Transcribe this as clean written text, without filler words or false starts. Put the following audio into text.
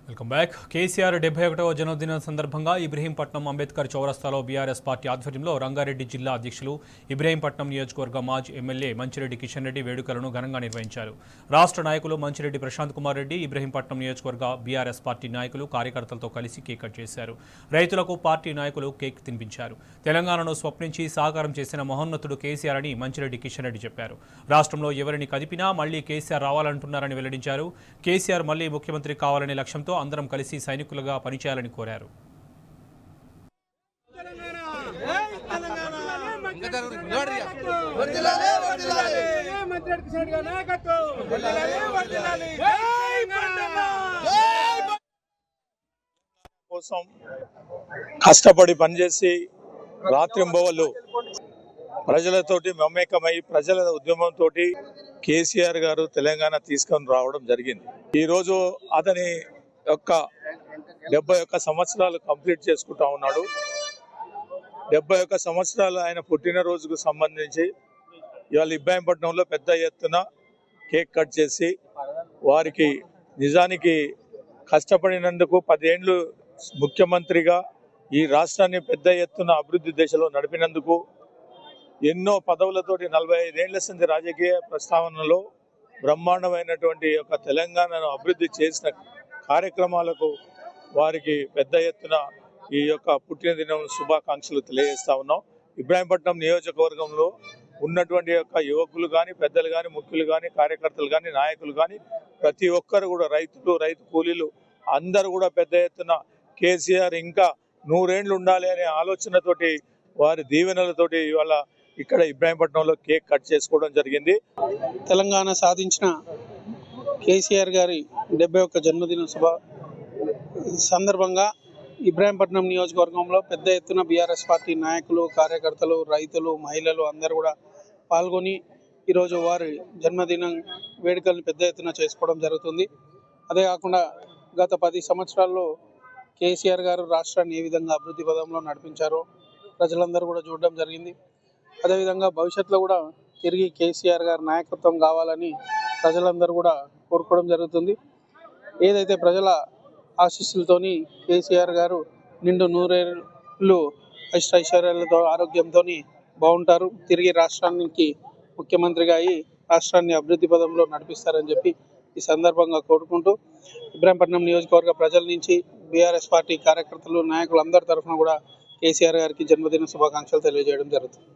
Welcome back. KCR 71వ జన్మదినం సందర్భంగా ఇబ్రహీంపట్నం అంబేద్కర్ చౌరస్తాలో బీఆర్ఎస్ పార్టీ ఆధ్వర్యంలో రంగారెడ్డి జిల్లా అధ్యక్షులు ఇబ్రహీంపట్నం నియోజకవర్గ మాజీ ఎమ్మెల్యే మంచిరెడ్డి కిషన్ రెడ్డి వేడుకలను ఘనంగా నిర్వహించారు. రాష్ట్ర నాయకులు మంచిరెడ్డి ప్రశాంత్ కుమార్ రెడ్డి ఇబ్రహీంపట్నం నియోజకవర్గ బీఆర్ఎస్ పార్టీ నాయకులు కార్యకర్తలతో కలిసి కేక్ కట్ చేశారు. రైతులకు పార్టీ నాయకులు కేక్ తినిపించారు. తెలంగాణను స్వప్నించి సాకారం చేసిన మహోన్నతుడు కేసీఆర్ అని మంచిరెడ్డి కిషన్ రెడ్డి చెప్పారు. రాష్ట్రంలో ఎవరిని కదిపినా మళ్లీ కేసీఆర్ రావాలంటున్నారని వెల్లడించారు. కేసీఆర్ మళ్లీ ముఖ్యమంత్రి కావాలనే లక్ష్యంతో అందరం కలిసి సైనికులుగా పనిచేయాలని కోరారు. కోసం కష్టపడి పనిచేసి రాత్రింబవళ్ళు ప్రజలతోటి మమేకమై ప్రజల ఉద్యమంతో కేసీఆర్ గారు తెలంగాణ తీసుకొని రావడం జరిగింది. ఈరోజు అతని యొక్క 71 సంవత్సరాలు కంప్లీట్ చేసుకుంటా ఉన్నాడు. 71 సంవత్సరాలు ఆయన పుట్టినరోజుకు సంబంధించి ఇవాళ ఇబ్రాహీంపట్నంలో పెద్ద ఎత్తున కేక్ కట్ చేసి వారికి నిజానికి కష్టపడినందుకు 10 ఏళ్ళు ముఖ్యమంత్రిగా ఈ రాష్ట్రాన్ని పెద్ద ఎత్తున అభివృద్ధి దిశలో నడిపినందుకు ఎన్నో పదవులతోటి 45 ఏళ్ల సంది రాజకీయ ప్రస్తావనలో బ్రహ్మాండమైనటువంటి యొక్క తెలంగాణను అభివృద్ధి చేసిన కార్యక్రమాలకు వారికి పెద్ద ఎత్తున ఈ యొక్క పుట్టినదినం శుభాకాంక్షలు తెలియజేస్తా ఉన్నాం. ఇబ్రాహీంపట్నం నియోజకవర్గంలో ఉన్నటువంటి యొక్క యువకులు కానీ, పెద్దలు కానీ, ముఖ్యులు కానీ, కార్యకర్తలు కానీ, నాయకులు కానీ ప్రతి ఒక్కరు కూడా రైతులు, రైతు కూలీలు అందరూ కూడా పెద్ద ఎత్తున కేసీఆర్ ఇంకా 100 ఏళ్ళు ఉండాలి అనే ఆలోచనతోటి వారి దీవెనలతోటి ఇవాళ ఇక్కడ ఇబ్రాహీంపట్నంలో కేక్ కట్ చేసుకోవడం జరిగింది. తెలంగాణ సాధించిన కేసీఆర్ గారి 71 జన్మదిన శుభ సందర్భంగా ఇబ్రాహీంపట్నం నియోజకవర్గంలో పెద్ద ఎత్తున బీఆర్ఎస్ పార్టీ నాయకులు, కార్యకర్తలు, రైతులు, మహిళలు అందరూ కూడా పాల్గొని ఈరోజు వారి జన్మదినం వేడుకలను పెద్ద ఎత్తున చేసుకోవడం జరుగుతుంది. అదే కాకుండా గత 10 సంవత్సరాల్లో కేసీఆర్ గారు రాష్ట్రాన్ని ఏ విధంగా అభివృద్ధి పదంలో నడిపించారో ప్రజలందరూ కూడా చూడడం జరిగింది. అదేవిధంగా భవిష్యత్తులో కూడా తిరిగి కేసీఆర్ గారి నాయకత్వం కావాలని ప్రజలందరూ కూడా కోరుకోవడం జరుగుతుంది. ఏదైతే ప్రజల ఆశీస్సులతోని కేసీఆర్ గారు నిండు 100 ఏళ్ళు ఐశ్వర్యాలతో ఆరోగ్యంతో బాగుంటారు, తిరిగి రాష్ట్రానికి ముఖ్యమంత్రిగా అయ్యి రాష్ట్రాన్ని అభివృద్ధి పదంలో నడిపిస్తారని చెప్పి ఈ సందర్భంగా కోరుకుంటూ ఇబ్రాహీంపట్నం నియోజకవర్గ ప్రజల నుంచి బీఆర్ఎస్ పార్టీ కార్యకర్తలు, నాయకులు అందరి తరఫున కూడా కేసీఆర్ గారికి జన్మదిన శుభాకాంక్షలు తెలియజేయడం జరుగుతుంది.